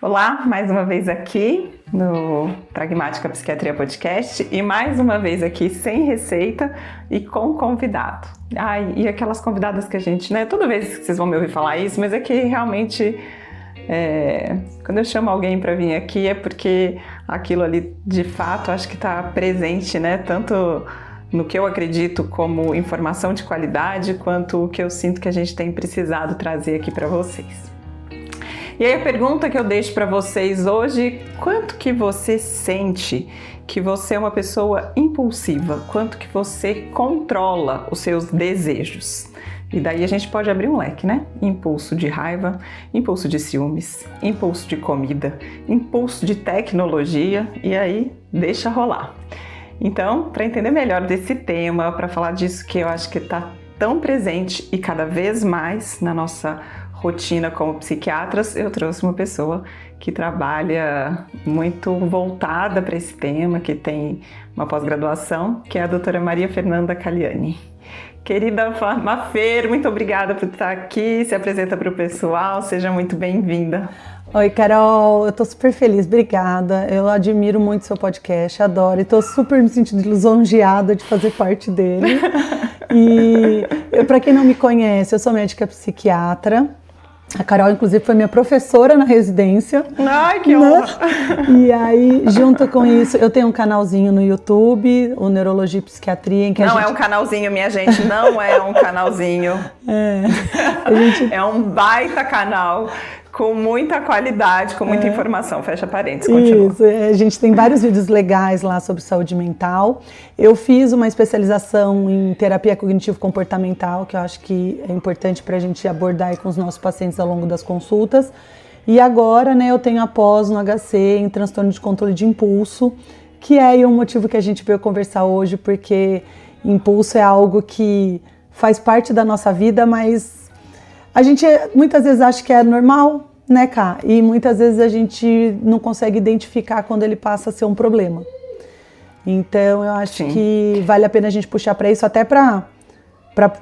Olá, mais uma vez aqui no Pragmática Psiquiatria Podcast e mais uma vez aqui sem receita e com convidado. E aquelas convidadas que a gente, toda vez que vocês vão me ouvir falar isso, mas é que realmente quando eu chamo alguém para vir aqui é porque aquilo ali de fato acho que está presente, tanto no que eu acredito como informação de qualidade, quanto o que eu sinto que a gente tem precisado trazer aqui para vocês. E aí a pergunta que eu deixo para vocês hoje, quanto que você sente que você é uma pessoa impulsiva? Quanto que você controla os seus desejos? E daí a gente pode abrir um leque, Impulso de raiva, impulso de ciúmes, impulso de comida, impulso de tecnologia, e aí deixa rolar. Então, para entender melhor desse tema, para falar disso que eu acho que está tão presente e cada vez mais na nossa rotina como psiquiatras, eu trouxe uma pessoa que trabalha muito voltada para esse tema, que tem uma pós-graduação, que é a doutora Maria Fernanda Caliani. Querida Mafer, muito obrigada por estar aqui, se apresenta para o pessoal, seja muito bem-vinda. Oi, Carol, eu tô super feliz, obrigada, eu admiro muito seu podcast, adoro, e tô super me sentindo lisonjeada de fazer parte dele. E para quem não me conhece, eu sou médica psiquiatra. A Carol, inclusive, foi minha professora na residência. Ai, que honra! E aí, junto com isso, eu tenho um canalzinho no YouTube, o Neurologia e Psiquiatria. Em que não é um canalzinho, minha gente, não é um canalzinho. É um baita canal, com muita qualidade, com muita informação. Fecha parênteses, continua. Isso, a gente tem vários vídeos legais lá sobre saúde mental. Eu fiz uma especialização em terapia cognitivo-comportamental, que eu acho que é importante para a gente abordar aí com os nossos pacientes ao longo das consultas. E agora, eu tenho a pós no HC em transtorno de controle de impulso, que é aí um motivo que a gente veio conversar hoje, porque impulso é algo que faz parte da nossa vida, mas a gente muitas vezes acha que é normal, Cá? E muitas vezes a gente não consegue identificar quando ele passa a ser um problema. Então eu acho que vale a pena a gente puxar para isso, até para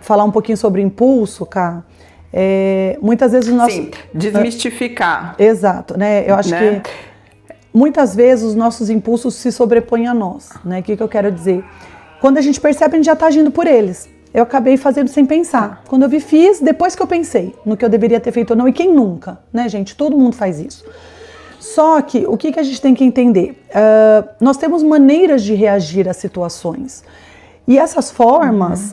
falar um pouquinho sobre impulso, Cá. Muitas vezes o nosso... Sim, desmistificar. Exato, Eu acho que muitas vezes os nossos impulsos se sobrepõem a nós, O que eu quero dizer? Quando a gente percebe, a gente já está agindo por eles. Eu acabei fazendo sem pensar. Quando eu vi, fiz depois que eu pensei no que eu deveria ter feito ou não. E quem nunca, gente? Todo mundo faz isso. Só que o que a gente tem que entender? Nós temos maneiras de reagir a situações. E essas formas,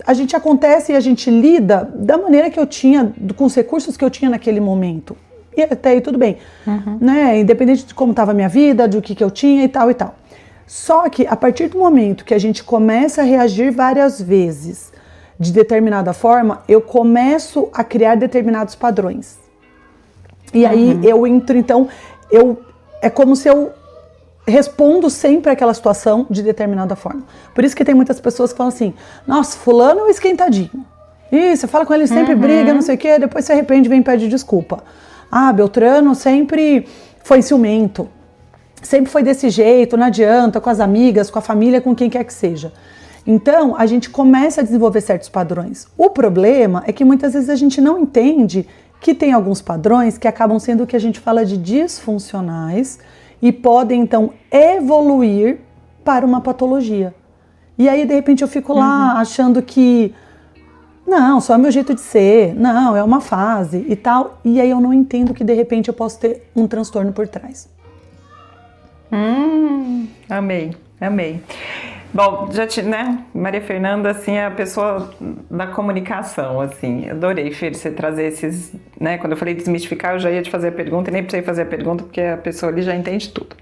a gente acontece e a gente lida da maneira que eu tinha, com os recursos que eu tinha naquele momento. E até aí tudo bem. Independente de como estava a minha vida, do que eu tinha e tal e tal. Só que a partir do momento que a gente começa a reagir várias vezes de determinada forma, eu começo a criar determinados padrões. E aí eu entro, então, é como se eu respondo sempre àquela situação de determinada forma. Por isso que tem muitas pessoas que falam assim, nossa, fulano é um esquentadinho. E você fala com ele, sempre briga, não sei o quê, depois se arrepende e vem e pede desculpa. Beltrano sempre foi ciumento. Sempre foi desse jeito, não adianta, com as amigas, com a família, com quem quer que seja. Então, a gente começa a desenvolver certos padrões. O problema é que muitas vezes a gente não entende que tem alguns padrões que acabam sendo o que a gente fala de disfuncionais e podem, então, evoluir para uma patologia. E aí, de repente, eu fico lá achando que, não, só é meu jeito de ser, não, é uma fase e tal. E aí eu não entendo que, de repente, eu posso ter um transtorno por trás. Amei. Bom, Maria Fernanda, é a pessoa da comunicação, adorei, Fer, você trazer esses, quando eu falei desmistificar, eu já ia te fazer a pergunta e nem precisei fazer a pergunta, porque a pessoa ali já entende tudo.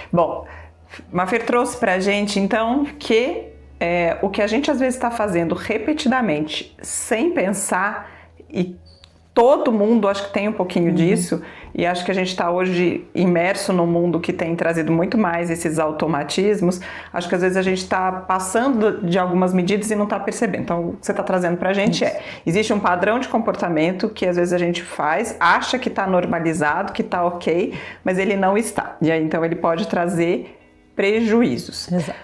Bom, Mafer trouxe pra gente, então, que o que a gente às vezes está fazendo repetidamente, sem pensar, e todo mundo acho que tem um pouquinho disso, e acho que a gente está hoje imerso num mundo que tem trazido muito mais esses automatismos. Acho que às vezes a gente está passando de algumas medidas e não está percebendo. Então o que você está trazendo para a gente existe um padrão de comportamento que às vezes a gente faz, acha que está normalizado, que está ok, mas ele não está. E aí então ele pode trazer prejuízos. Exato.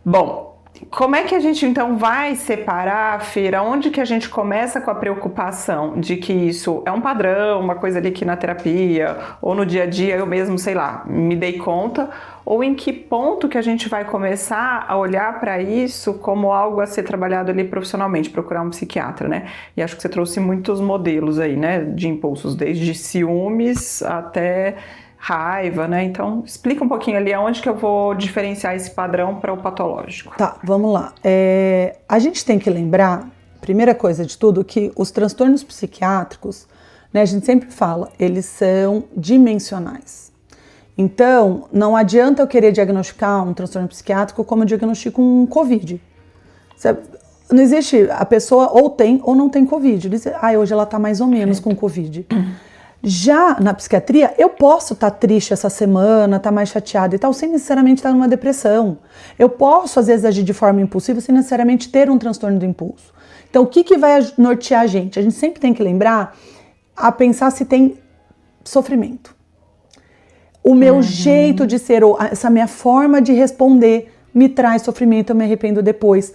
Bom, Como é que a gente então vai separar, Fira, onde que a gente começa com a preocupação de que isso é um padrão, uma coisa ali que na terapia ou no dia a dia eu mesmo, sei lá, me dei conta, ou em que ponto que a gente vai começar a olhar para isso como algo a ser trabalhado ali profissionalmente, procurar um psiquiatra, né? E acho que você trouxe muitos modelos aí, né, de impulsos, desde ciúmes até raiva, né? Então, explica um pouquinho ali aonde que eu vou diferenciar esse padrão para o patológico. Tá, vamos lá. A gente tem que lembrar, primeira coisa de tudo, que os transtornos psiquiátricos, né, a gente sempre fala, eles são dimensionais. Então, não adianta eu querer diagnosticar um transtorno psiquiátrico como eu diagnostico um Covid. Não existe, a pessoa ou tem ou não tem Covid. Diz, hoje ela tá mais ou menos com Covid. Já na psiquiatria, eu posso estar triste essa semana, estar mais chateada e tal, sem necessariamente estar numa depressão. Eu posso, às vezes, agir de forma impulsiva sem necessariamente ter um transtorno do impulso. Então, o que vai nortear a gente? A gente sempre tem que lembrar a pensar se tem sofrimento. O meu jeito de ser, ou essa minha forma de responder, me traz sofrimento, eu me arrependo depois.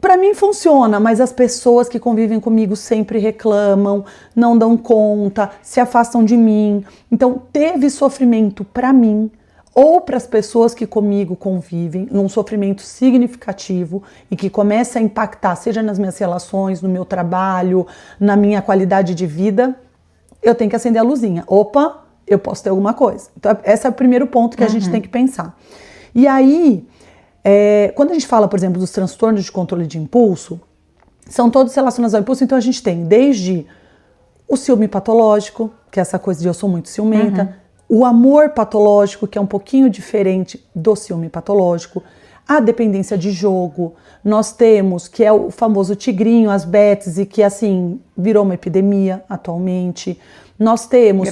Para mim funciona, mas as pessoas que convivem comigo sempre reclamam, não dão conta, se afastam de mim. Então, teve sofrimento para mim ou para as pessoas que comigo convivem, um sofrimento significativo e que começa a impactar, seja nas minhas relações, no meu trabalho, na minha qualidade de vida, eu tenho que acender a luzinha. Opa, eu posso ter alguma coisa. Então, esse é o primeiro ponto que a gente tem que pensar. E aí, quando a gente fala, por exemplo, dos transtornos de controle de impulso, são todos relacionados ao impulso, então a gente tem desde o ciúme patológico, que é essa coisa de eu sou muito ciumenta, o amor patológico, que é um pouquinho diferente do ciúme patológico, a dependência de jogo, nós temos, que é o famoso tigrinho, as bets, e que assim, virou uma epidemia atualmente, nós temos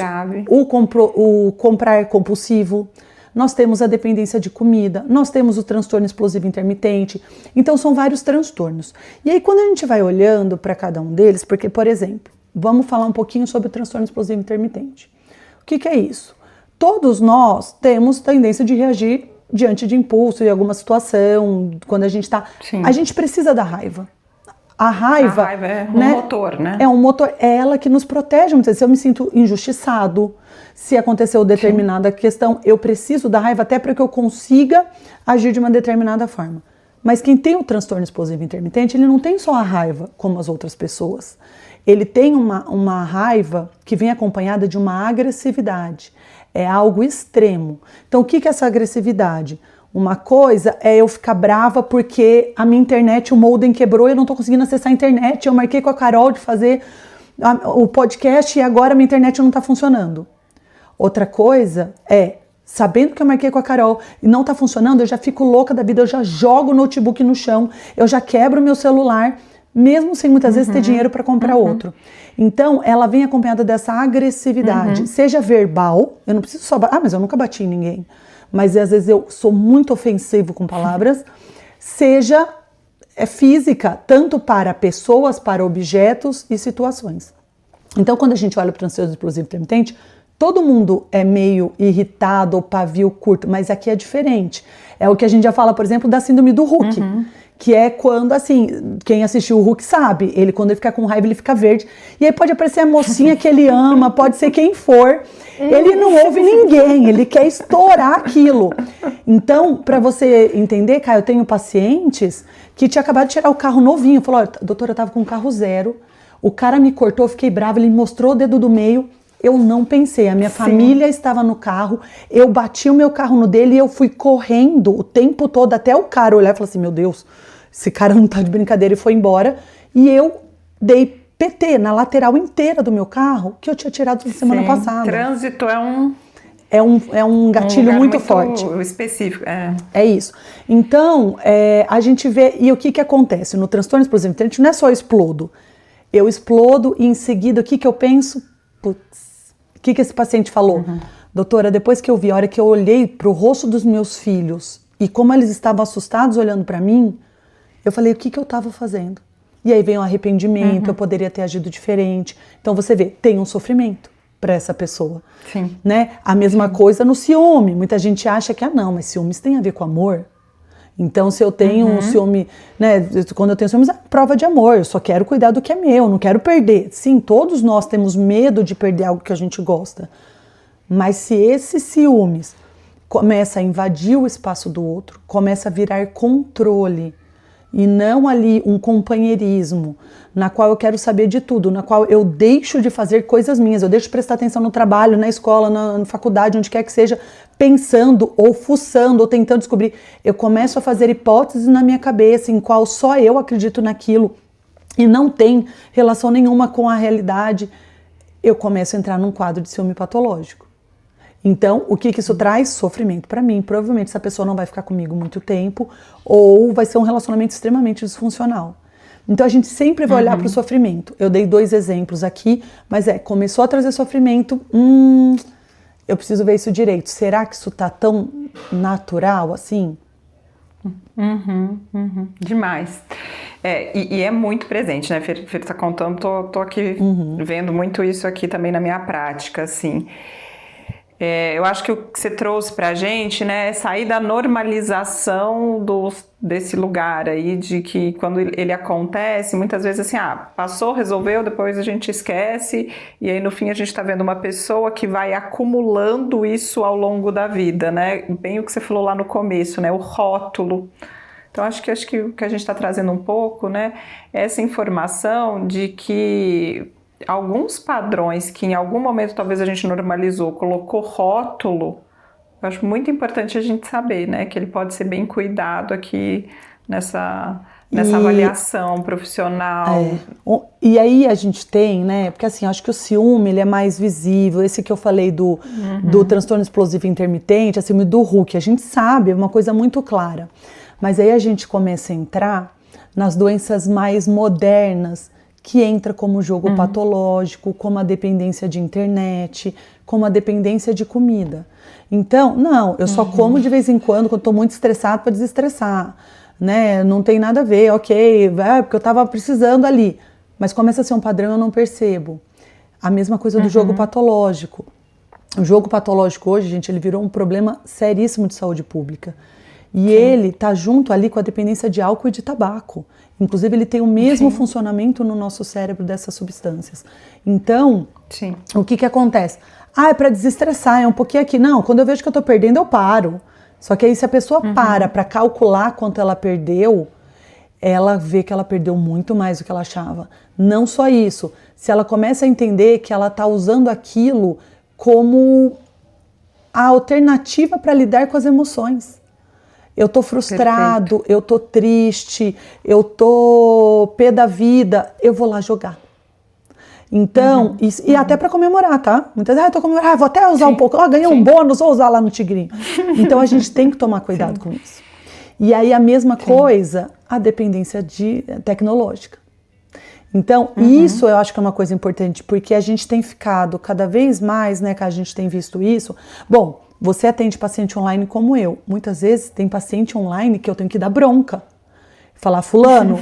o comprar compulsivo, nós temos a dependência de comida, nós temos o transtorno explosivo intermitente, então são vários transtornos. E aí quando a gente vai olhando para cada um deles, porque, por exemplo, vamos falar um pouquinho sobre o transtorno explosivo intermitente. O que é isso? Todos nós temos tendência de reagir diante de impulso em alguma situação, quando a gente está... A gente precisa da raiva. A raiva é um motor, né? É um motor, é ela que nos protege. Se eu me sinto injustiçado, se aconteceu determinada questão, eu preciso da raiva até para que eu consiga agir de uma determinada forma. Mas quem tem o transtorno explosivo intermitente, ele não tem só a raiva como as outras pessoas. Ele tem uma raiva que vem acompanhada de uma agressividade. É algo extremo. Então, o que é essa agressividade? Uma coisa é eu ficar brava porque a minha internet, o modem quebrou e eu não estou conseguindo acessar a internet. Eu marquei com a Carol de fazer o podcast e agora a minha internet não está funcionando. Outra coisa é, sabendo que eu marquei com a Carol e não está funcionando, eu já fico louca da vida, eu já jogo o notebook no chão, eu já quebro o meu celular, mesmo sem muitas vezes ter dinheiro para comprar outro. Então, ela vem acompanhada dessa agressividade, seja verbal, eu não preciso só... mas eu nunca bati em ninguém. Mas às vezes eu sou muito ofensivo com palavras, seja física, tanto para pessoas, para objetos e situações. Então, quando a gente olha para o transtorno explosivo intermitente, todo mundo é meio irritado ou pavio curto, mas aqui é diferente. É o que a gente já fala, por exemplo, da síndrome do Hulk, que é quando, assim, quem assistiu o Hulk sabe, quando ele fica com raiva, ele fica verde. E aí pode aparecer a mocinha que ele ama, pode ser quem for. Ele não ouve ninguém, ele quer estourar aquilo. Então, para você entender, Caio, eu tenho pacientes que tinha acabado de tirar o carro novinho. Falou, olha, doutora, eu tava com um carro zero, o cara me cortou, eu fiquei brava, ele me mostrou o dedo do meio, eu não pensei, a minha família estava no carro, eu bati o meu carro no dele e eu fui correndo o tempo todo até o cara olhar e falar assim, meu Deus, esse cara não tá de brincadeira, e foi embora. E eu dei PT na lateral inteira do meu carro que eu tinha tirado na semana passada. Trânsito é um gatilho muito forte. Específico. É isso. Então, a gente vê... E o que acontece? No transtorno explosivo intermitente não é só eu explodo. Eu explodo e em seguida o que eu penso? Putz, o que esse paciente falou? Doutora, depois que eu vi, a hora que eu olhei pro rosto dos meus filhos e como eles estavam assustados olhando para mim, eu falei, o que eu estava fazendo? E aí vem um arrependimento, eu poderia ter agido diferente. Então você vê, tem um sofrimento para essa pessoa. Né? A mesma coisa no ciúme. Muita gente acha que, não, mas ciúmes tem a ver com amor. Então, se eu tenho um ciúme, né, quando eu tenho ciúmes, é prova de amor, eu só quero cuidar do que é meu, não quero perder. Sim, todos nós temos medo de perder algo que a gente gosta. Mas se esses ciúmes começa a invadir o espaço do outro, começa a virar controle, e não ali um companheirismo, na qual eu quero saber de tudo, na qual eu deixo de fazer coisas minhas, eu deixo de prestar atenção no trabalho, na escola, na faculdade, onde quer que seja, pensando ou fuçando ou tentando descobrir. Eu começo a fazer hipóteses na minha cabeça, em qual só eu acredito naquilo e não tem relação nenhuma com a realidade. Eu começo a entrar num quadro de ciúme patológico. Então, o que isso traz? Sofrimento para mim. Provavelmente essa pessoa não vai ficar comigo muito tempo ou vai ser um relacionamento extremamente disfuncional. Então, a gente sempre vai olhar para o sofrimento. Eu dei 2 exemplos aqui, mas começou a trazer sofrimento, eu preciso ver isso direito. Será que isso tá tão natural assim? Demais. E é muito presente, né? Fer tá contando, tô aqui vendo muito isso aqui também na minha prática, assim. Eu acho que o que você trouxe pra gente, né, é sair da normalização desse lugar aí, de que quando ele acontece, muitas vezes assim, passou, resolveu, depois a gente esquece, e aí no fim a gente tá vendo uma pessoa que vai acumulando isso ao longo da vida, né, bem o que você falou lá no começo, né, o rótulo. Então acho que o que a gente está trazendo um pouco, né, é essa informação de que alguns padrões que em algum momento talvez a gente normalizou, colocou rótulo, eu acho muito importante a gente saber, né, que ele pode ser bem cuidado aqui nessa avaliação profissional. E aí a gente tem, né, porque assim, acho que o ciúme ele é mais visível, esse que eu falei do transtorno explosivo intermitente, assim, do Huck, a gente sabe, é uma coisa muito clara, mas aí a gente começa a entrar nas doenças mais modernas, que entra como jogo patológico, como a dependência de internet, como a dependência de comida. Então, não, eu só como de vez em quando estou muito estressado para desestressar, né? Não tem nada a ver, ok, porque eu estava precisando ali. Mas começa a ser um padrão, eu não percebo. A mesma coisa do jogo patológico. O jogo patológico hoje, gente, ele virou um problema seríssimo de saúde pública. E ele está junto ali com a dependência de álcool e de tabaco. Inclusive, ele tem o mesmo funcionamento no nosso cérebro dessas substâncias. Então, o que acontece? É para desestressar, é um pouquinho aqui. Não, quando eu vejo que eu estou perdendo, eu paro. Só que aí, se a pessoa para calcular quanto ela perdeu, ela vê que ela perdeu muito mais do que ela achava. Não só isso. Se ela começa a entender que ela está usando aquilo como a alternativa para lidar com as emoções. Eu tô frustrado, eu tô triste, eu tô pé da vida, eu vou lá jogar. Então, e até para comemorar, tá? Muitas vezes eu tô comemorando, vou até usar um pouco, ganhei um bônus, vou usar lá no Tigrinho. Então a gente tem que tomar cuidado com isso. E aí a mesma coisa, a dependência tecnológica. Então, isso eu acho que é uma coisa importante, porque a gente tem ficado cada vez mais, né, que a gente tem visto isso. Bom, você atende paciente online como eu. Muitas vezes tem paciente online que eu tenho que dar bronca. Falar, fulano,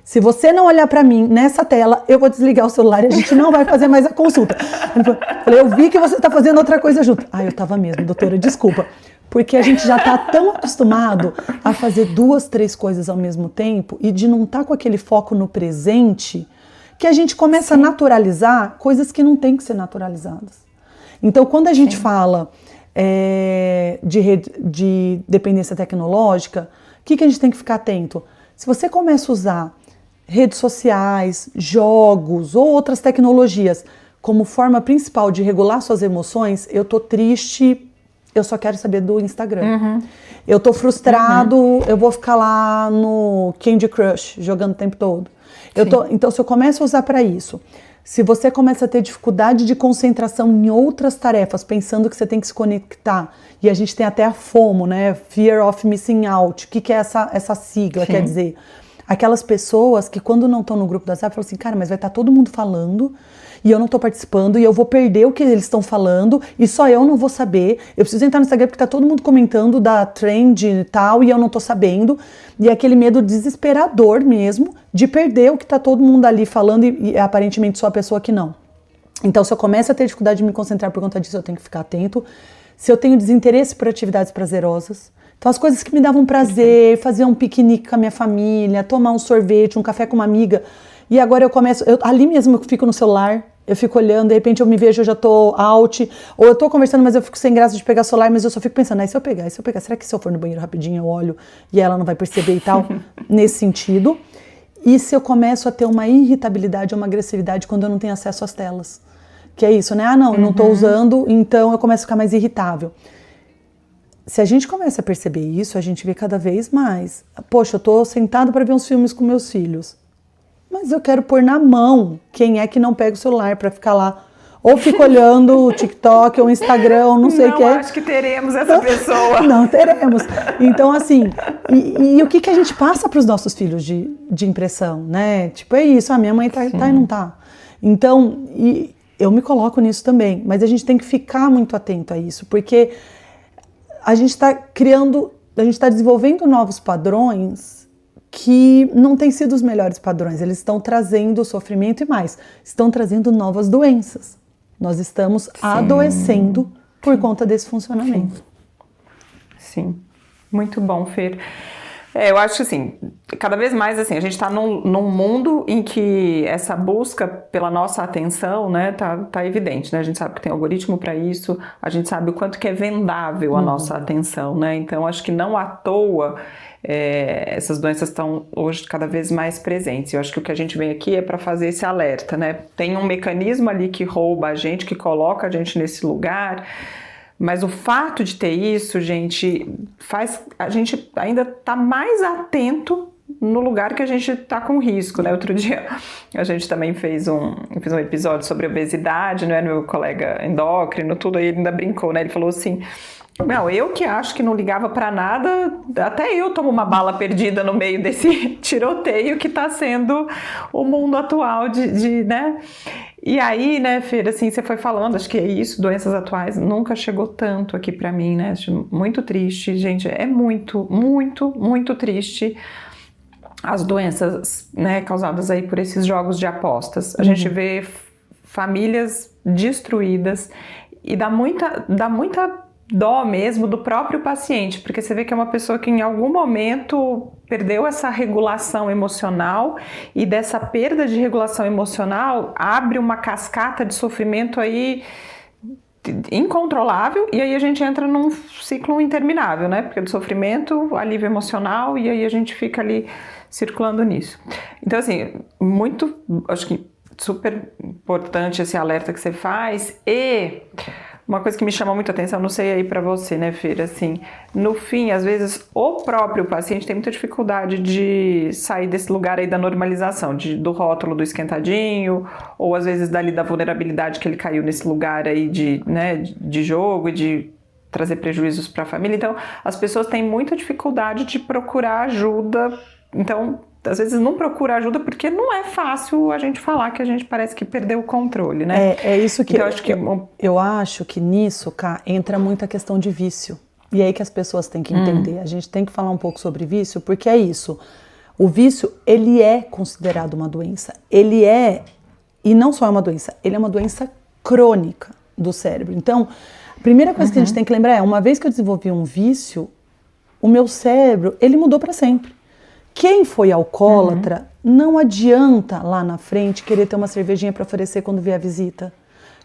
se você não olhar pra mim nessa tela, eu vou desligar o celular e a gente não vai fazer mais a consulta. Eu vi que você tá fazendo outra coisa junto. Eu tava mesmo, doutora, desculpa. Porque a gente já tá tão acostumado a fazer 2, 3 coisas ao mesmo tempo e de não estar com aquele foco no presente, que a gente começa a naturalizar coisas que não tem que ser naturalizadas. Então, quando a gente fala de dependência tecnológica, o que a gente tem que ficar atento? Se você começa a usar redes sociais, jogos ou outras tecnologias como forma principal de regular suas emoções, eu tô triste, eu só quero saber do Instagram. Eu tô frustrado, eu vou ficar lá no Candy Crush jogando o tempo todo. Então, se eu começo a usar para isso, se você começa a ter dificuldade de concentração em outras tarefas, pensando que você tem que se conectar, e a gente tem até a FOMO, né? Fear of Missing Out. O que é essa sigla? Quer dizer, aquelas pessoas que quando não estão no grupo do WhatsApp, falam assim, cara, mas vai estar todo mundo falando, e eu não estou participando, e eu vou perder o que eles estão falando, e só eu não vou saber. Eu preciso entrar no Instagram porque está todo mundo comentando da trend e tal, e eu não estou sabendo. E é aquele medo desesperador mesmo de perder o que está todo mundo ali falando e aparentemente só a pessoa que não. Então, se eu começo a ter dificuldade de me concentrar por conta disso, eu tenho que ficar atento. Se eu tenho desinteresse por atividades prazerosas, Então as coisas que me davam prazer, fazer um piquenique com a minha família, tomar um sorvete, um café com uma amiga. E agora ali mesmo eu fico no celular, eu fico olhando, de repente eu me vejo, eu já tô out, ou eu tô conversando, mas eu fico sem graça de pegar o celular, mas eu só fico pensando, se eu pegar, será que se eu for no banheiro rapidinho eu olho e ela não vai perceber e tal? Nesse sentido. E se eu começo a ter uma irritabilidade ou uma agressividade quando eu não tenho acesso às telas? Que é isso, né? Eu não tô usando, então eu começo a ficar mais irritável. Se a gente começa a perceber isso, a gente vê cada vez mais. Poxa, eu tô sentado para ver uns filmes com meus filhos. Mas eu quero pôr na mão quem é que não pega o celular para ficar lá. Ou fica olhando o TikTok ou o Instagram, ou não sei o que. Não acho que teremos essa pessoa. Não teremos. Então, assim, e o que a gente passa para os nossos filhos de impressão, né? Tipo, é isso, a minha mãe tá e não tá. Então, eu me coloco nisso também. Mas a gente tem que ficar muito atento a isso, porque a gente está desenvolvendo novos padrões que não têm sido os melhores padrões. Eles estão trazendo sofrimento e mais, estão trazendo novas doenças. Nós estamos adoecendo por conta desse funcionamento. Sim. Muito bom, Fer. Eu acho que assim, cada vez mais assim, a gente está num mundo em que essa busca pela nossa atenção, né, tá evidente, né? A gente sabe que tem algoritmo para isso, a gente sabe o quanto que é vendável a nossa atenção, né? Então, acho que não à toa essas doenças estão hoje cada vez mais presentes. Eu acho que o que a gente vem aqui é para fazer esse alerta, né? Tem um mecanismo ali que rouba a gente, que coloca a gente nesse lugar. Mas o fato de ter isso, gente, faz a gente ainda tá mais atento no lugar que a gente tá com risco, né? Outro dia a gente também fez um episódio sobre obesidade, né? Meu colega endócrino, tudo, aí ele ainda brincou, né? Ele falou assim, eu que acho que não ligava pra nada, até eu tomo uma bala perdida no meio desse tiroteio que tá sendo o mundo atual né? E aí, né, Fer, assim, você foi falando, acho que é isso, doenças atuais, nunca chegou tanto aqui pra mim, né, acho muito triste, gente, é muito, muito, muito triste as doenças, né, causadas aí por esses jogos de apostas. A gente vê famílias destruídas e dá muita dó mesmo do próprio paciente, porque você vê que é uma pessoa que em algum momento perdeu essa regulação emocional e dessa perda de regulação emocional abre uma cascata de sofrimento aí incontrolável e aí a gente entra num ciclo interminável, né? Porque do sofrimento, alívio emocional e aí a gente fica ali circulando nisso. Então assim, acho que super importante esse alerta que você faz e uma coisa que me chama muita atenção, não sei aí pra você, né, Fer, assim, no fim, às vezes, o próprio paciente tem muita dificuldade de sair desse lugar aí da normalização, do rótulo do esquentadinho, ou às vezes dali da vulnerabilidade que ele caiu nesse lugar aí de jogo e de trazer prejuízos para a família. Então, as pessoas têm muita dificuldade de procurar ajuda, então às vezes não procura ajuda porque não é fácil a gente falar que a gente parece que perdeu o controle, né? É isso que, então, eu acho que nisso, Cá, entra muita questão de vício. E é aí que as pessoas têm que entender. A gente tem que falar um pouco sobre vício, porque é isso. O vício, ele é considerado uma doença. Ele é, e não só é uma doença, ele é uma doença crônica do cérebro. Então, a primeira coisa que a gente tem que lembrar é, uma vez que eu desenvolvi um vício, o meu cérebro, ele mudou para sempre. Quem foi alcoólatra, não adianta lá na frente querer ter uma cervejinha para oferecer quando vier a visita.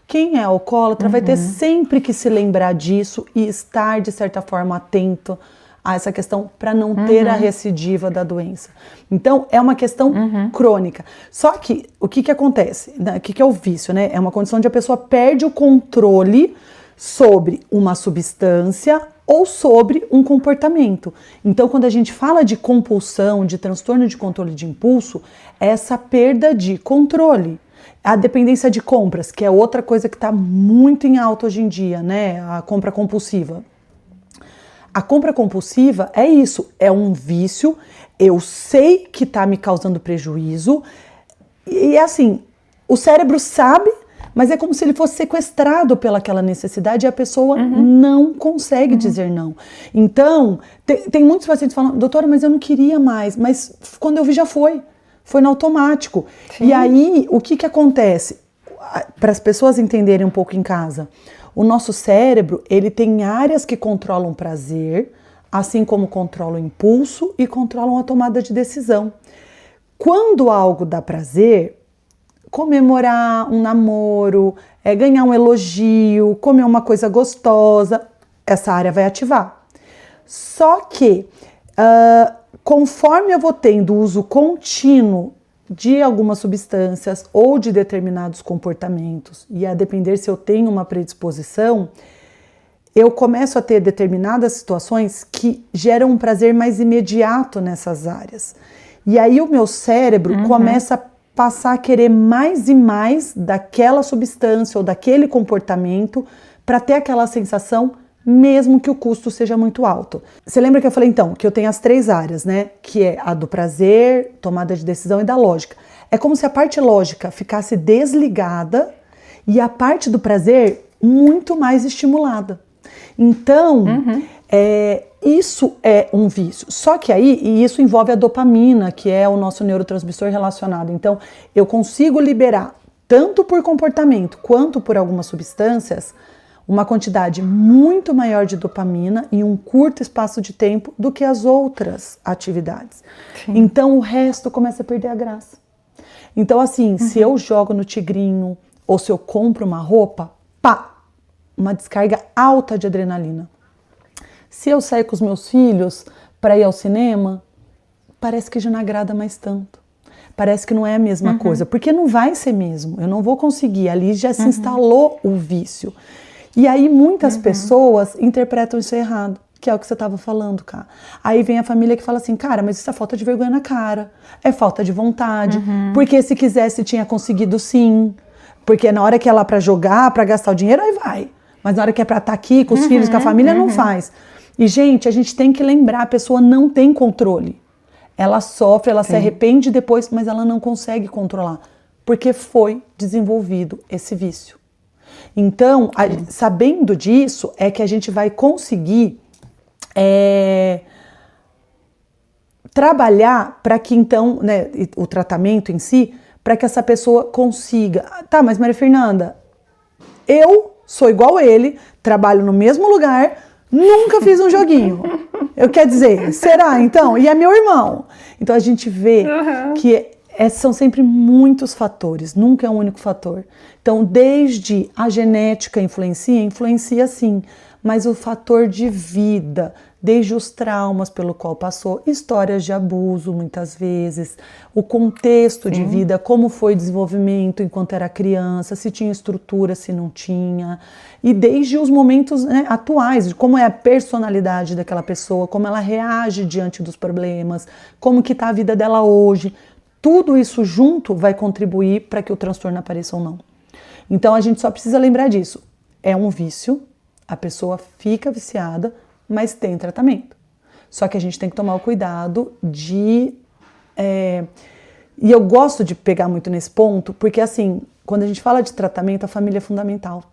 Quem é alcoólatra vai ter sempre que se lembrar disso e estar, de certa forma, atento a essa questão para não ter a recidiva da doença. Então, é uma questão crônica. Só que, o que acontece? O que é o vício, né? É uma condição onde a pessoa perde o controle sobre uma substância ou sobre um comportamento. Então, quando a gente fala de compulsão, de transtorno de controle de impulso, é essa perda de controle. A dependência de compras, que é outra coisa que está muito em alta hoje em dia, né? A compra compulsiva. A compra compulsiva é isso, é um vício, eu sei que está me causando prejuízo, e assim, o cérebro sabe, mas é como se ele fosse sequestrado pelaquela necessidade e a pessoa não consegue dizer não. Então, tem muitos pacientes falando, doutora, mas eu não queria mais, mas quando eu vi já foi no automático. Sim. E aí, o que acontece? Para as pessoas entenderem um pouco em casa, o nosso cérebro, ele tem áreas que controlam prazer, assim como controlam o impulso e controlam a tomada de decisão. Quando algo dá prazer, comemorar um namoro, ganhar um elogio, comer uma coisa gostosa, essa área vai ativar. Só que, conforme eu vou tendo uso contínuo de algumas substâncias ou de determinados comportamentos, e a depender se eu tenho uma predisposição, eu começo a ter determinadas situações que geram um prazer mais imediato nessas áreas. E aí o meu cérebro começa a passar a querer mais e mais daquela substância ou daquele comportamento para ter aquela sensação, mesmo que o custo seja muito alto. Você lembra que eu falei então que eu tenho as 3 áreas, né? Que é a do prazer, tomada de decisão e da lógica. É como se a parte lógica ficasse desligada e a parte do prazer muito mais estimulada. Então, isso é um vício. Só que aí, e isso envolve a dopamina, que é o nosso neurotransmissor relacionado. Então, eu consigo liberar, tanto por comportamento quanto por algumas substâncias, uma quantidade muito maior de dopamina em um curto espaço de tempo do que as outras atividades. Sim. Então, o resto começa a perder a graça. Então, assim, se eu jogo no tigrinho ou se eu compro uma roupa, pá! Uma descarga alta de adrenalina. Se eu sair com os meus filhos para ir ao cinema, parece que já não agrada mais tanto. Parece que não é a mesma coisa, porque não vai ser mesmo. Eu não vou conseguir, ali já se instalou o vício. E aí muitas pessoas interpretam isso errado, que é o que você estava falando, cara. Aí vem a família que fala assim, cara, mas isso é falta de vergonha na cara, é falta de vontade, porque se quisesse tinha conseguido sim, porque na hora que é lá para jogar, para gastar o dinheiro, aí vai. Mas na hora que é pra estar aqui com os filhos, com a família, não faz. E, gente, a gente tem que lembrar, a pessoa não tem controle. Ela sofre, ela se arrepende depois, mas ela não consegue controlar. Porque foi desenvolvido esse vício. Então, sabendo disso, é que a gente vai conseguir trabalhar para que, então, né, o tratamento em si, para que essa pessoa consiga. Tá, mas Maria Fernanda, eu sou igual ele, trabalho no mesmo lugar, nunca fiz um joguinho. Eu quero dizer, será então? E é meu irmão. Então a gente vê que são sempre muitos fatores, nunca é um único fator. Então desde a genética influencia sim, mas o fator de vida, desde os traumas pelo qual passou, histórias de abuso muitas vezes, o contexto de vida, como foi o desenvolvimento enquanto era criança, se tinha estrutura, se não tinha, e desde os momentos, né, atuais, de como é a personalidade daquela pessoa, como ela reage diante dos problemas, como que está a vida dela hoje, tudo isso junto vai contribuir para que o transtorno apareça ou não. Então a gente só precisa lembrar disso, é um vício, a pessoa fica viciada, mas tem tratamento. Só que a gente tem que tomar o cuidado de... E eu gosto de pegar muito nesse ponto, porque assim, quando a gente fala de tratamento, a família é fundamental.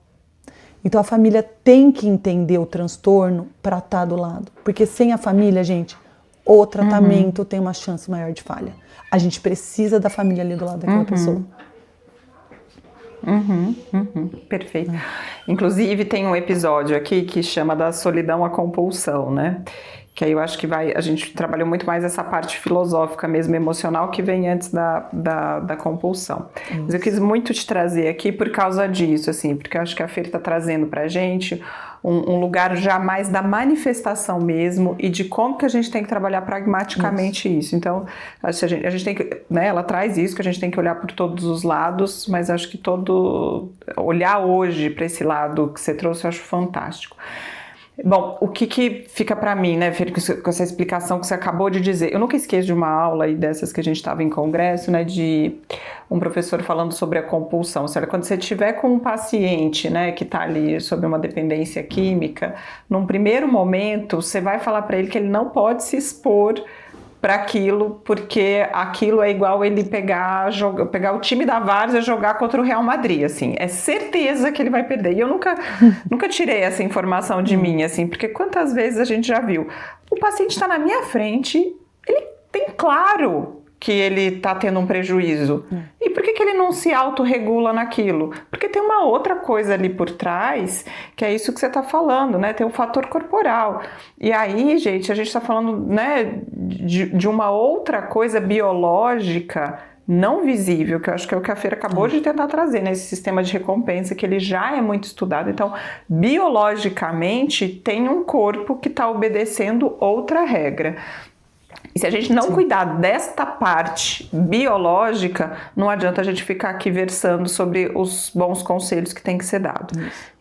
Então a família tem que entender o transtorno para estar do lado. Porque sem a família, gente, o tratamento tem uma chance maior de falha. A gente precisa da família ali do lado daquela pessoa. Perfeito. Inclusive tem um episódio aqui que chama da solidão à compulsão, né? Que aí eu acho que a gente trabalhou muito mais essa parte filosófica mesmo, emocional, que vem antes da compulsão. Mas eu quis muito te trazer aqui por causa disso, assim, porque eu acho que a Fer está trazendo pra gente um lugar já mais da manifestação mesmo e de como que a gente tem que trabalhar pragmaticamente isso. Então, a gente tem que, né, ela traz isso, que a gente tem que olhar por todos os lados, mas acho que olhar hoje para esse lado que você trouxe, eu acho fantástico. Bom, o que fica para mim, né, Fer, com essa explicação que você acabou de dizer? Eu nunca esqueço de uma aula aí dessas que a gente estava em congresso, né, de um professor falando sobre a compulsão. Ou quando você estiver com um paciente, né, que está ali sob uma dependência química, num primeiro momento, você vai falar para ele que ele não pode se expor para aquilo, porque aquilo é igual ele pegar o time da várzea e jogar contra o Real Madrid, assim, é certeza que ele vai perder. E eu nunca tirei essa informação de mim, assim, porque quantas vezes a gente já viu, o paciente está na minha frente, ele tem claro que ele está tendo um prejuízo? E por que ele não se autorregula naquilo? Porque tem uma outra coisa ali por trás, que é isso que você está falando, né? Tem o fator corporal. E aí, gente, a gente está falando, né, de uma outra coisa biológica não visível, que eu acho que é o que a Feira acabou de tentar trazer, né? Esse sistema de recompensa, que ele já é muito estudado. Então, biologicamente, tem um corpo que está obedecendo outra regra. E se a gente não cuidar desta parte biológica, não adianta a gente ficar aqui versando sobre os bons conselhos que tem que ser dado.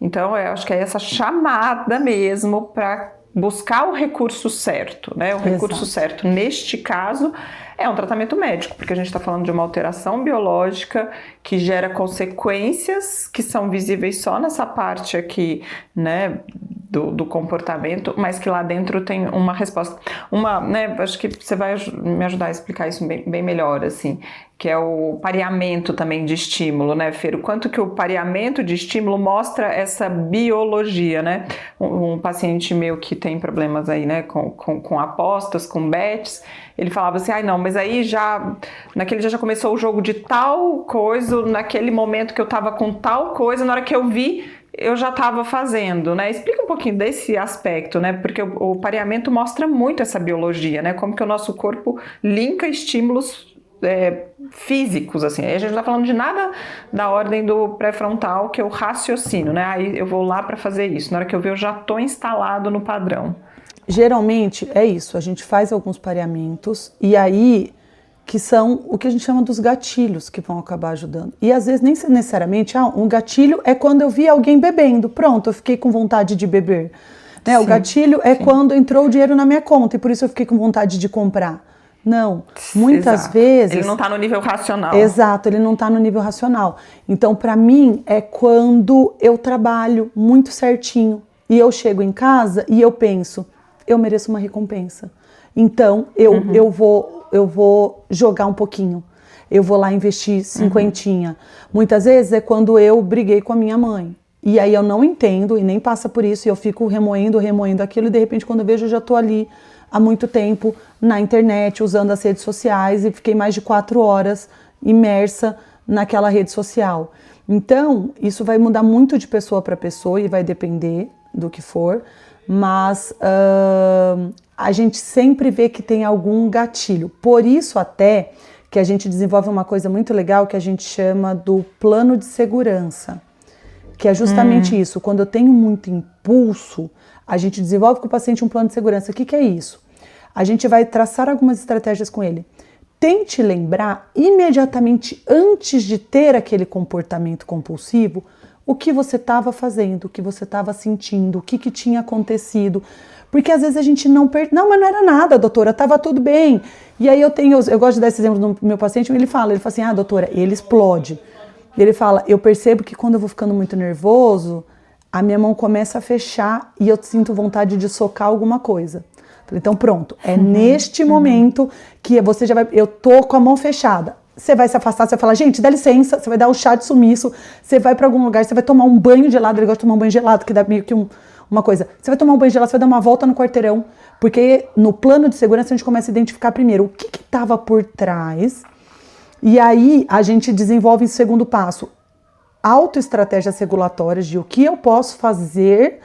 Então, eu acho que é essa chamada mesmo para buscar o recurso certo, né? O recurso certo, neste caso, é um tratamento médico, porque a gente está falando de uma alteração biológica que gera consequências que são visíveis só nessa parte aqui, né, do comportamento, mas que lá dentro tem uma resposta. Né, acho que você vai me ajudar a explicar isso bem melhor, assim, que é o pareamento também de estímulo, né, Fer? O quanto que o pareamento de estímulo mostra essa biologia, né? Um paciente meu que tem problemas aí, né, com apostas, com bets, ele falava assim, não, mas aí naquele dia já começou o jogo de tal coisa, naquele momento que eu tava com tal coisa, na hora que eu vi, eu já estava fazendo, né? Explica um pouquinho desse aspecto, né? Porque o pareamento mostra muito essa biologia, né? Como que o nosso corpo linka estímulos físicos, assim. Aí a gente não tá falando de nada da ordem do pré-frontal, que é o raciocínio, né? Aí eu vou lá para fazer isso. Na hora que eu ver, eu já tô instalado no padrão. Geralmente é isso, a gente faz alguns pareamentos e aí que são o que a gente chama dos gatilhos que vão acabar ajudando. E às vezes nem necessariamente, um gatilho é quando eu vi alguém bebendo, pronto, eu fiquei com vontade de beber. Né? O gatilho é quando entrou o dinheiro na minha conta e por isso eu fiquei com vontade de comprar. Não, muitas vezes... Ele não está no nível racional. Exato, ele não está no nível racional. Então, para mim, é quando eu trabalho muito certinho e eu chego em casa e eu penso, eu mereço uma recompensa. Então, eu vou jogar um pouquinho. Eu vou lá investir cinquentinha. Muitas vezes é quando eu briguei com a minha mãe. E aí eu não entendo e nem passa por isso. E eu fico remoendo aquilo. E de repente, quando eu vejo, eu já estou ali há muito tempo na internet, usando as redes sociais. E fiquei mais de 4 horas imersa naquela rede social. Então, isso vai mudar muito de pessoa para pessoa e vai depender do que for. Mas a gente sempre vê que tem algum gatilho. Por isso até que a gente desenvolve uma coisa muito legal que a gente chama do plano de segurança, que é justamente isso. Quando eu tenho muito impulso, a gente desenvolve com o paciente um plano de segurança. O que é isso? A gente vai traçar algumas estratégias com ele. Tente lembrar imediatamente antes de ter aquele comportamento compulsivo o que você estava fazendo, o que você estava sentindo, o que tinha acontecido. Porque às vezes a gente não... Não, mas não era nada, doutora, estava tudo bem. E aí eu gosto de dar esse exemplo do meu paciente, ele fala assim, doutora, ele explode. Ele fala, eu percebo que quando eu vou ficando muito nervoso, a minha mão começa a fechar e eu sinto vontade de socar alguma coisa. Então pronto, é neste momento que você já vai... Eu tô com a mão fechada. Você vai se afastar, você vai falar, gente, dá licença, você vai dar o chá de sumiço, você vai para algum lugar, você vai tomar um banho gelado, ele gosta de tomar um banho gelado, que dá meio que uma coisa. Você vai tomar um banho gelado, você vai dar uma volta no quarteirão, porque no plano de segurança a gente começa a identificar primeiro o que estava por trás, e aí a gente desenvolve em segundo passo autoestratégias regulatórias de o que eu posso fazer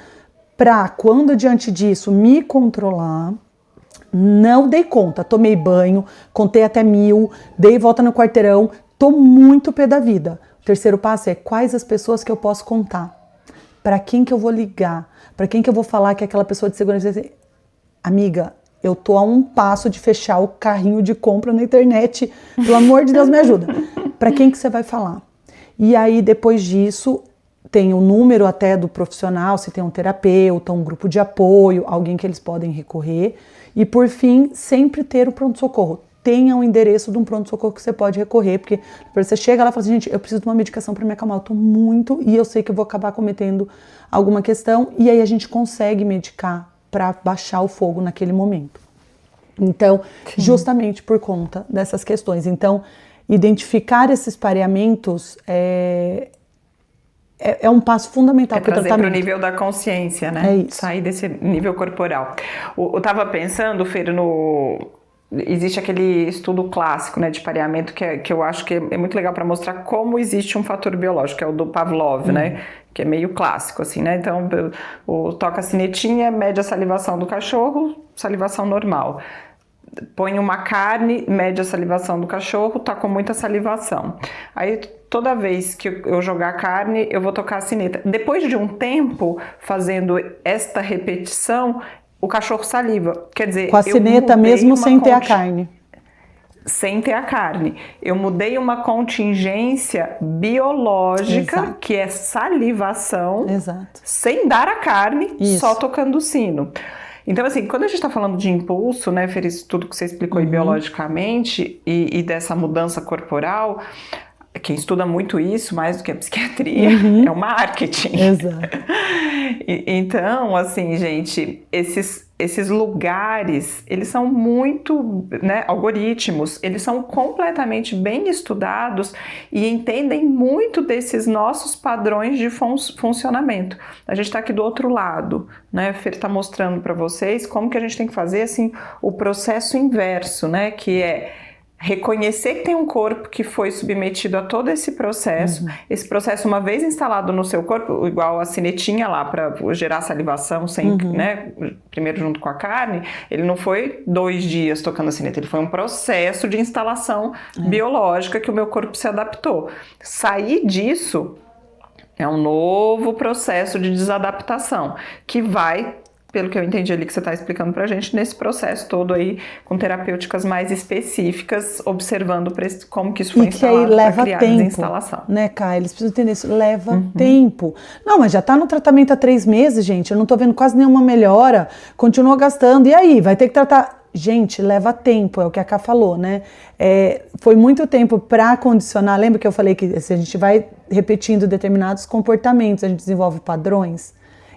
para, quando diante disso, me controlar. Não dei conta, tomei banho, contei até 1000, dei volta no quarteirão, tô muito pé da vida. O terceiro passo é quais as pessoas que eu posso contar, para quem que eu vou ligar, para quem que eu vou falar que aquela pessoa de segurança vai dizer, amiga, eu tô a um passo de fechar o carrinho de compra na internet, pelo amor de Deus me ajuda. Para quem que você vai falar? E aí depois disso tem o número até do profissional, se tem um terapeuta, um grupo de apoio, alguém que eles podem recorrer. E por fim, sempre ter o pronto-socorro. Tenha um endereço de um pronto-socorro que você pode recorrer, porque você chega lá e fala assim, gente, eu preciso de uma medicação para me acalmar, eu tô muito e eu sei que eu vou acabar cometendo alguma questão, e aí a gente consegue medicar para baixar o fogo naquele momento. Então, justamente por conta dessas questões. Então, identificar esses pareamentos é um passo fundamental para o tratamento. Trazer para o nível da consciência, né? É isso. Sair desse nível corporal. Eu estava pensando, Fer, existe aquele estudo clássico, né, de pareamento que eu acho que é muito legal para mostrar como existe um fator biológico, que é o do Pavlov, né, que é meio clássico, assim, né, então toca a sinetinha, mede a salivação do cachorro, salivação normal. Põe uma carne, mede a salivação do cachorro, tá com muita salivação. Aí toda vez que eu jogar carne, eu vou tocar a sineta. Depois de um tempo fazendo esta repetição, o cachorro saliva. Quer dizer, com a sineta mesmo sem ter a carne. Sem ter a carne. Eu mudei uma contingência biológica, exato, que é salivação, exato, sem dar a carne, isso, só tocando o sino. Então, assim, quando a gente está falando de impulso, né, Fer, isso tudo que você explicou aí biologicamente e dessa mudança corporal, quem estuda muito isso, mais do que a psiquiatria, é o marketing. Exato. Então, assim, gente, esses lugares, eles são muito, né, algoritmos, eles são completamente bem estudados e entendem muito desses nossos padrões de funcionamento. A gente está aqui do outro lado, né, Fer está mostrando para vocês como que a gente tem que fazer, assim, o processo inverso, né, que é reconhecer que tem um corpo que foi submetido a todo esse processo, esse processo uma vez instalado no seu corpo, igual a sinetinha lá para gerar salivação, sem, né, primeiro junto com a carne, ele não foi 2 dias tocando a sineta, ele foi um processo de instalação biológica que o meu corpo se adaptou. Sair disso é um novo processo de desadaptação, que vai, pelo que eu entendi ali que você está explicando pra gente, nesse processo todo aí, com terapêuticas mais específicas, observando como que isso foi instalado para criar tempo, desinstalação. Né, Kai? Eles precisam entender isso, leva tempo. Não, mas já tá no tratamento há 3 meses, gente, eu não tô vendo quase nenhuma melhora, continua gastando, e aí? Vai ter que tratar... Gente, leva tempo, é o que a Ká falou, né? Foi muito tempo para condicionar, lembra que eu falei que se a gente vai repetindo determinados comportamentos, a gente desenvolve padrões?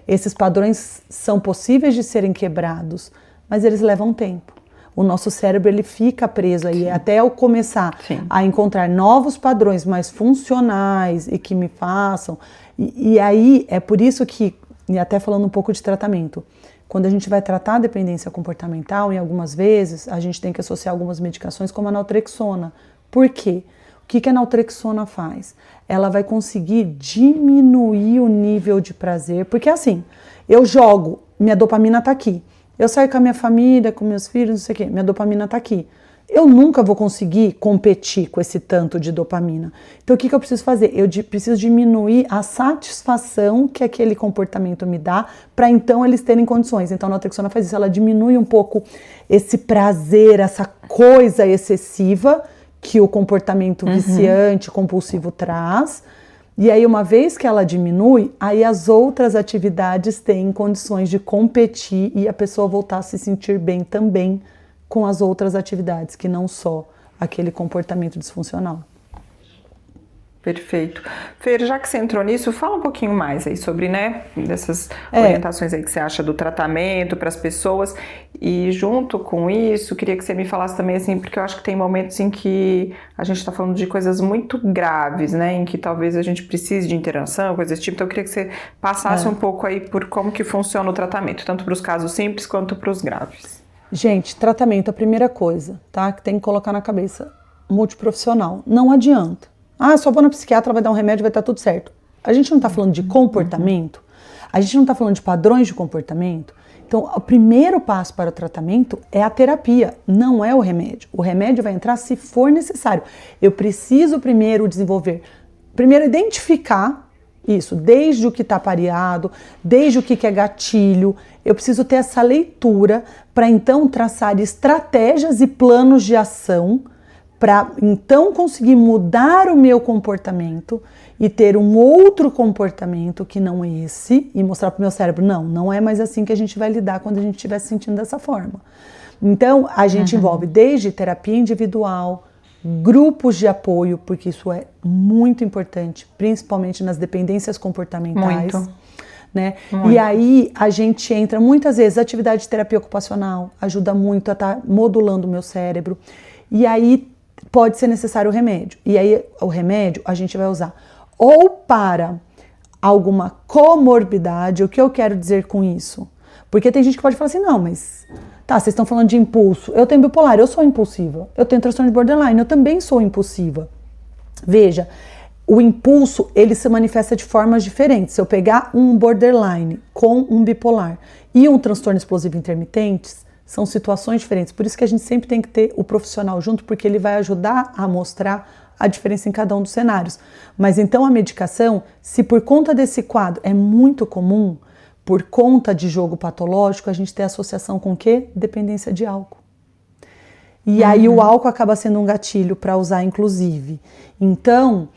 Esses padrões são possíveis de serem quebrados, mas eles levam tempo. O nosso cérebro ele fica preso aí, até eu começar a encontrar novos padrões mais funcionais e que me façam. E aí é por isso que, e até falando um pouco de tratamento, quando a gente vai tratar a dependência comportamental, em algumas vezes a gente tem que associar algumas medicações como a naltrexona. Por quê? O que a naltrexona faz? Ela vai conseguir diminuir o nível de prazer, porque assim, eu jogo, minha dopamina tá aqui, eu saio com a minha família, com meus filhos, não sei o quê, minha dopamina tá aqui. Eu nunca vou conseguir competir com esse tanto de dopamina. Então o que eu preciso fazer? Eu preciso diminuir a satisfação que aquele comportamento me dá, para então eles terem condições. Então a naltrexona faz isso, ela diminui um pouco esse prazer, essa coisa excessiva que o comportamento viciante, compulsivo traz. E aí, uma vez que ela diminui, aí as outras atividades têm condições de competir e a pessoa voltar a se sentir bem também com as outras atividades, que não só aquele comportamento disfuncional. Perfeito. Fer, já que você entrou nisso, fala um pouquinho mais aí sobre, né, dessas orientações aí que você acha do tratamento para as pessoas. E junto com isso, queria que você me falasse também, assim, porque eu acho que tem momentos em que a gente está falando de coisas muito graves, né, em que talvez a gente precise de interação, coisas desse tipo. Então eu queria que você passasse um pouco aí por como que funciona o tratamento, tanto para os casos simples quanto para os graves. Gente, tratamento, a primeira coisa, tá, que tem que colocar na cabeça, multiprofissional. Não adianta. Ah, só vou na psiquiatra, vai dar um remédio, vai estar tudo certo. A gente não está falando de comportamento, a gente não está falando de padrões de comportamento. Então, o primeiro passo para o tratamento é a terapia, não é o remédio. O remédio vai entrar se for necessário. Eu preciso primeiro identificar isso, desde o que está pareado, desde o que é gatilho. Eu preciso ter essa leitura para então traçar estratégias e planos de ação para então conseguir mudar o meu comportamento e ter um outro comportamento que não esse e mostrar para o meu cérebro, não é mais assim que a gente vai lidar quando a gente estiver se sentindo dessa forma. Então, a gente envolve desde terapia individual, grupos de apoio, porque isso é muito importante, principalmente nas dependências comportamentais. Muito. Né? E aí a gente entra, muitas vezes, atividade de terapia ocupacional ajuda muito a estar modulando o meu cérebro. E aí pode ser necessário o remédio. E aí o remédio a gente vai usar ou para alguma comorbidade. O que eu quero dizer com isso? Porque tem gente que pode falar assim, não, mas tá, vocês estão falando de impulso. Eu tenho bipolar, eu sou impulsiva. Eu tenho transtorno de borderline, eu também sou impulsiva. Veja, o impulso, ele se manifesta de formas diferentes. Se eu pegar um borderline com um bipolar e um transtorno explosivo intermitente, são situações diferentes. Por isso que a gente sempre tem que ter o profissional junto, porque ele vai ajudar a mostrar a diferença em cada um dos cenários. Mas então a medicação, se por conta desse quadro é muito comum, por conta de jogo patológico, a gente tem associação com o quê? Dependência de álcool. E aí o álcool acaba sendo um gatilho para usar, inclusive. Então,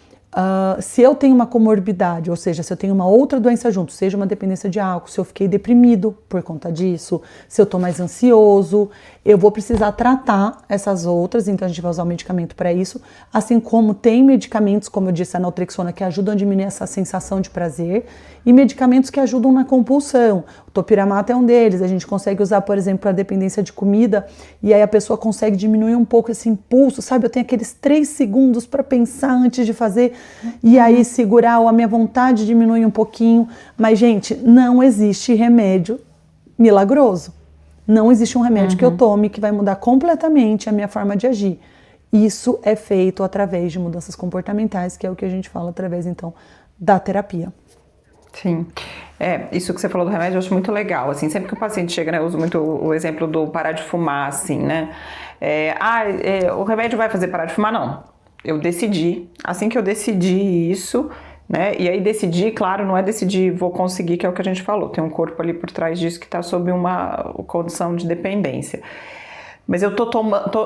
se eu tenho uma comorbidade, ou seja, se eu tenho uma outra doença junto, seja uma dependência de álcool, se eu fiquei deprimido por conta disso, se eu estou mais ansioso, eu vou precisar tratar essas outras, então a gente vai usar o medicamento para isso, assim como tem medicamentos, como eu disse, a naltrexona, que ajudam a diminuir essa sensação de prazer, e medicamentos que ajudam na compulsão. O topiramato é um deles, a gente consegue usar, por exemplo, para dependência de comida, e aí a pessoa consegue diminuir um pouco esse impulso, sabe? Eu tenho aqueles 3 segundos para pensar antes de fazer, e aí segurar, ou a minha vontade diminui um pouquinho. Mas, gente, não existe remédio milagroso. Não existe um remédio que eu tome que vai mudar completamente a minha forma de agir. Isso é feito através de mudanças comportamentais, que é o que a gente fala através, então, da terapia. Sim, isso que você falou do remédio eu acho muito legal, assim, sempre que o paciente chega, né, eu uso muito o exemplo do parar de fumar, assim, né, o remédio vai fazer parar de fumar? Não, eu decidi, assim que eu decidi isso, né, e aí decidir, claro, não é decidir vou conseguir, que é o que a gente falou, tem um corpo ali por trás disso que está sob uma condição de dependência. Mas eu tô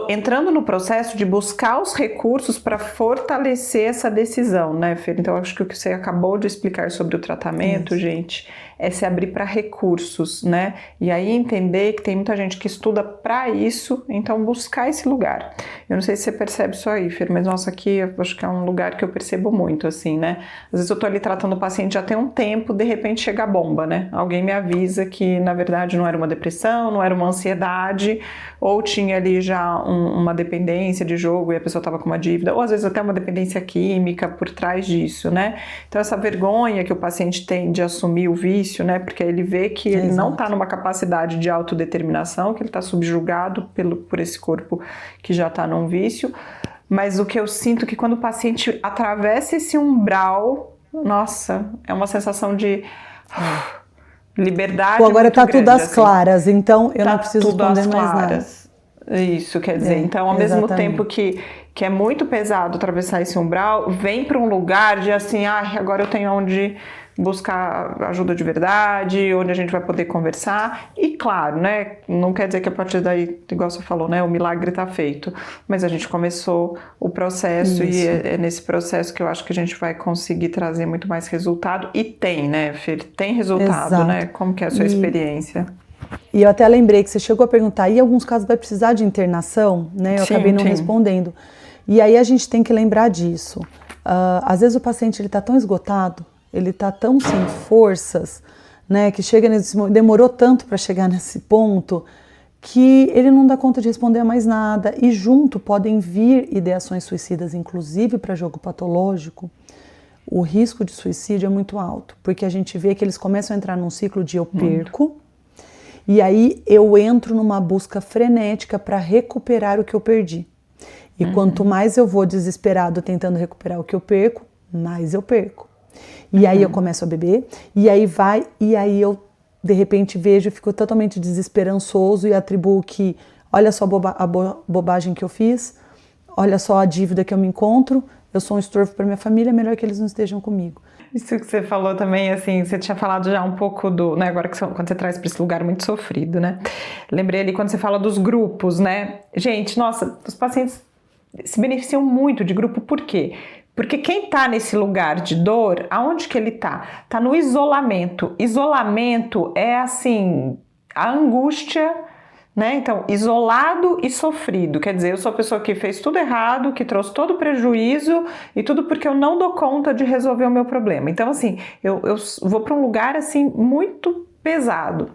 entrando no processo de buscar os recursos para fortalecer essa decisão, né, Fer? Então, acho que o que você acabou de explicar sobre o tratamento, gente, é se abrir para recursos, né? E aí entender que tem muita gente que estuda para isso, então buscar esse lugar. Eu não sei se você percebe isso aí, Fer, mas nossa, aqui eu acho que é um lugar que eu percebo muito, assim, né? Às vezes eu tô ali tratando o paciente já tem um tempo, de repente chega a bomba, né? Alguém me avisa que, na verdade, não era uma depressão, não era uma ansiedade, ou tinha ali já uma dependência de jogo e a pessoa estava com uma dívida, ou às vezes até uma dependência química por trás disso, né? Então essa vergonha que o paciente tem de assumir o vício, né? Porque ele vê que ele não está numa capacidade de autodeterminação, que ele está subjugado por esse corpo que já está num vício. Mas o que eu sinto é que quando o paciente atravessa esse umbral, nossa, é uma sensação de liberdade. Agora está tudo às assim. claras, então eu Tá não preciso responder mais nada. Isso, quer dizer, então ao mesmo tempo que é muito pesado atravessar esse umbral, vem para um lugar de assim, agora eu tenho onde buscar ajuda de verdade, onde a gente vai poder conversar, e claro, né, não quer dizer que a partir daí, igual você falou, né, o milagre está feito, mas a gente começou o processo. Isso. E é nesse processo que eu acho que a gente vai conseguir trazer muito mais resultado, e tem, né, Fer, tem resultado. Exato. Né, como que é a sua experiência? E eu até lembrei que você chegou a perguntar, e em alguns casos vai precisar de internação, né? Eu acabei não respondendo. E aí a gente tem que lembrar disso. Às vezes o paciente ele tá tão esgotado, ele tá tão sem forças, né? Que demorou tanto para chegar nesse ponto, que ele não dá conta de responder a mais nada. E junto podem vir ideações suicidas, inclusive para jogo patológico. O risco de suicídio é muito alto, porque a gente vê que eles começam a entrar num ciclo de eu perco, e aí eu entro numa busca frenética para recuperar o que eu perdi. E quanto mais eu vou desesperado tentando recuperar o que eu perco, mais eu perco. E aí eu começo a beber, e aí eu de repente vejo e fico totalmente desesperançoso e atribuo que olha só a bobagem que eu fiz, olha só a dívida que eu me encontro, eu sou um estorvo para minha família, é melhor que eles não estejam comigo. Isso que você falou também, assim, você tinha falado já um pouco né, agora quando você traz para esse lugar muito sofrido, né? Lembrei ali quando você fala dos grupos, né? Gente, nossa, os pacientes se beneficiam muito de grupo, por quê? Porque quem tá nesse lugar de dor, aonde que ele tá? Tá no isolamento. Isolamento é, assim, a angústia, né? Então, isolado e sofrido, quer dizer, eu sou a pessoa que fez tudo errado, que trouxe todo o prejuízo e tudo porque eu não dou conta de resolver o meu problema. Então, assim, eu vou para um lugar, assim, muito pesado.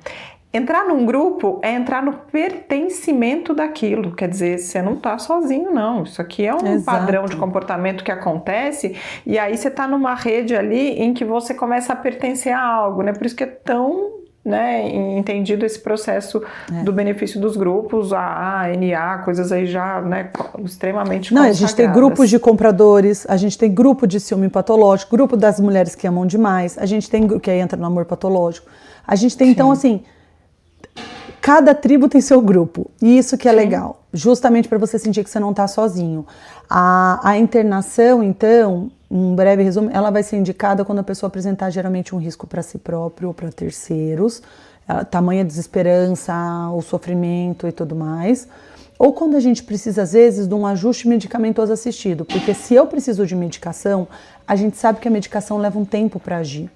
Entrar num grupo é entrar no pertencimento daquilo, quer dizer, você não tá sozinho não, isso aqui é um padrão de comportamento que acontece e aí você tá numa rede ali em que você começa a pertencer a algo, né? Por isso que é tão né, entendido esse processo do benefício dos grupos, a NA, coisas aí já, né, extremamente consagradas. Não, a gente tem grupos de compradores, a gente tem grupo de ciúme patológico, grupo das mulheres que amam demais, a gente tem, que aí entra no amor patológico, a gente tem, então, assim, cada tribo tem seu grupo, e isso que é legal, justamente para você sentir que você não está sozinho. A internação, então, um breve resumo, ela vai ser indicada quando a pessoa apresentar geralmente um risco para si próprio ou para terceiros, tamanha desesperança, o sofrimento e tudo mais, ou quando a gente precisa, às vezes, de um ajuste medicamentoso assistido, porque se eu preciso de medicação, a gente sabe que a medicação leva um tempo para agir.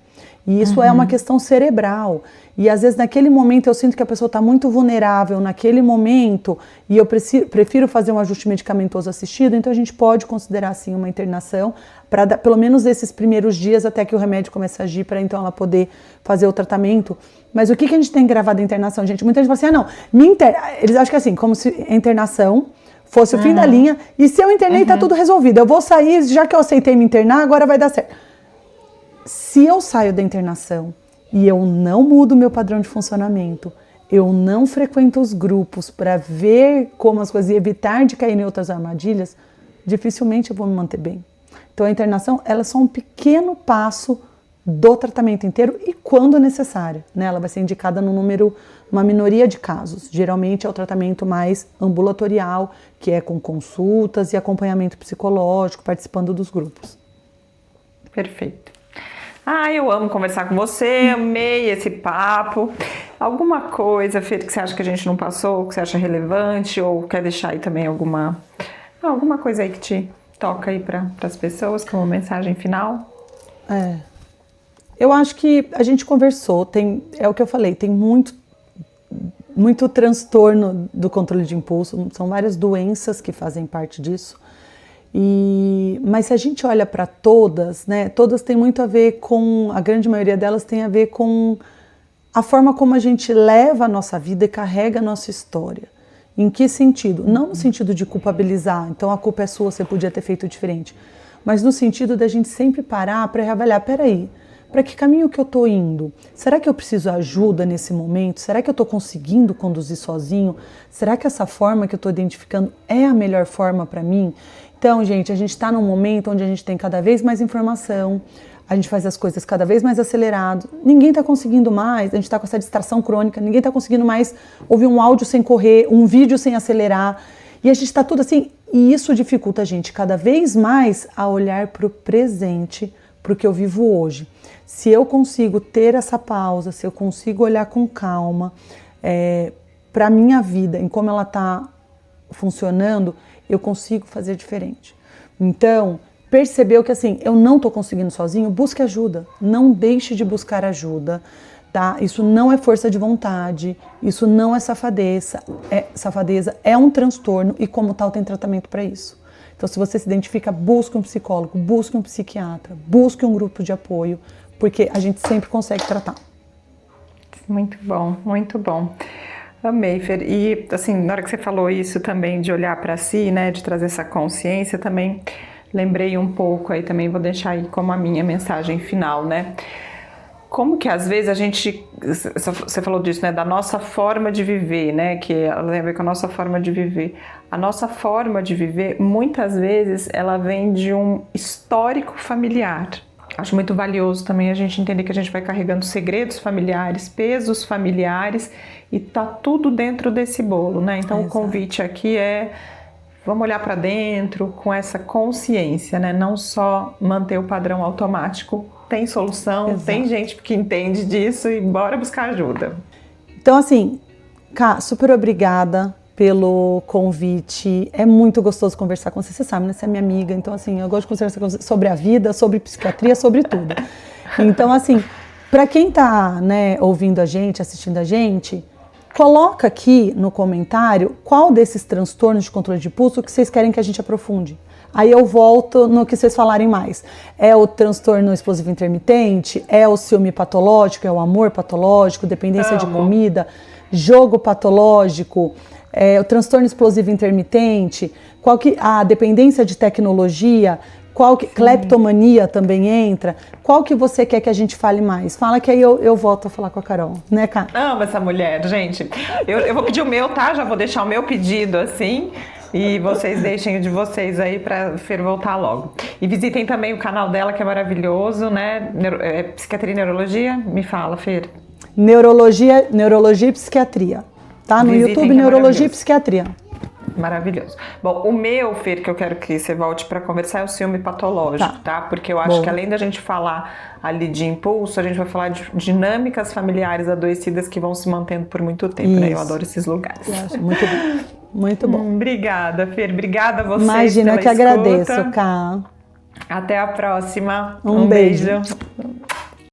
E isso é uma questão cerebral. E às vezes naquele momento eu sinto que a pessoa está muito vulnerável naquele momento e eu prefiro fazer um ajuste medicamentoso assistido, então a gente pode considerar sim uma internação para dar pelo menos esses primeiros dias até que o remédio comece a agir para então ela poder fazer o tratamento. Mas o que a gente tem gravado em internação, gente? Muita gente fala assim, eles acham que é assim, como se a internação fosse o fim da linha e se eu internei tá tudo resolvido, eu vou sair, já que eu aceitei me internar, agora vai dar certo. Se eu saio da internação e eu não mudo meu padrão de funcionamento, eu não frequento os grupos para ver como as coisas e evitar de cair em outras armadilhas, dificilmente eu vou me manter bem. Então a internação ela é só um pequeno passo do tratamento inteiro e quando necessário, né? Ela vai ser indicada numa minoria de casos. Geralmente é o tratamento mais ambulatorial, que é com consultas e acompanhamento psicológico, participando dos grupos. Perfeito. Eu amo conversar com você, amei esse papo. Alguma coisa, Fê, que você acha que a gente não passou, que você acha relevante, ou quer deixar aí também alguma coisa aí que te toca aí para as pessoas como mensagem final? Eu acho que a gente conversou, é o que eu falei, tem muito transtorno do controle de impulso, são várias doenças que fazem parte disso. Mas se a gente olha para todas, né, todas têm muito a ver com, a grande maioria delas tem a ver com a forma como a gente leva a nossa vida e carrega a nossa história. Em que sentido? Não no sentido de culpabilizar, então a culpa é sua, você podia ter feito diferente, mas no sentido da gente sempre parar para reavaliar, peraí, para que caminho que eu estou indo? Será que eu preciso de ajuda nesse momento? Será que eu estou conseguindo conduzir sozinho? Será que essa forma que eu estou identificando é a melhor forma para mim? Então, gente, a gente está num momento onde a gente tem cada vez mais informação, a gente faz as coisas cada vez mais acelerado, ninguém está conseguindo mais, a gente está com essa distração crônica, ninguém está conseguindo mais ouvir um áudio sem correr, um vídeo sem acelerar, e a gente está tudo assim, e isso dificulta a gente cada vez mais a olhar para o presente, para o que eu vivo hoje. Se eu consigo ter essa pausa, se eu consigo olhar com calma para a minha vida, em como ela está funcionando, eu consigo fazer diferente. Então, percebeu que assim, eu não estou conseguindo sozinho, busque ajuda. Não deixe de buscar ajuda, tá? Isso não é força de vontade, isso não é safadeza, é um transtorno e como tal tem tratamento para isso. Então, se você se identifica, busque um psicólogo, busque um psiquiatra, busque um grupo de apoio, porque a gente sempre consegue tratar. Muito bom, muito bom. Amei, Fer. E assim, na hora que você falou isso também de olhar para si, né, de trazer essa consciência, também lembrei um pouco aí, também vou deixar aí como a minha mensagem final, né? Como que às vezes a gente, você falou disso, né, da nossa forma de viver, né, que ela tem a ver com a nossa forma de viver. A nossa forma de viver, muitas vezes, ela vem de um histórico familiar. Acho muito valioso também a gente entender que a gente vai carregando segredos familiares, pesos familiares e tá tudo dentro desse bolo, né? Então o convite aqui é, vamos olhar para dentro com essa consciência, né? Não só manter o padrão automático, tem solução, tem gente que entende disso e bora buscar ajuda. Então assim, Ká, super obrigada pelo convite, é muito gostoso conversar com você, você sabe, né? Você é minha amiga, então assim, eu gosto de conversar com você sobre a vida, sobre psiquiatria, sobre tudo. Então assim, para quem tá, né, ouvindo a gente, assistindo a gente, coloca aqui no comentário qual desses transtornos de controle de impulso que vocês querem que a gente aprofunde. Aí eu volto no que vocês falarem mais. É o transtorno explosivo intermitente? É o ciúme patológico? É o amor patológico? Dependência de comida? Jogo patológico? O transtorno explosivo intermitente, a dependência de tecnologia, Cleptomania também entra. Qual que você quer que a gente fale mais? Fala que aí eu volto a falar com a Carol, né, Cá? Amo essa mulher, gente. Eu vou pedir o meu, tá? Já vou deixar o meu pedido assim. E vocês deixem o de vocês aí pra Fer voltar logo. E visitem também o canal dela, que é maravilhoso, né? Psiquiatria e Neurologia? Me fala, Fer. Neurologia e Psiquiatria. Tá? No Visitem, YouTube, que é Neurologia e Psiquiatria. Maravilhoso. Bom, o meu, Fer, que eu quero que você volte para conversar é o ciúme patológico, tá? Porque eu acho que além da gente falar ali de impulso, a gente vai falar de dinâmicas familiares adoecidas que vão se mantendo por muito tempo, né? Eu adoro esses lugares. Muito bom. Muito bom. Obrigada, Fer. Obrigada a vocês. Imagina, eu que escuta. agradeço, Cá. Até a próxima. Um beijo.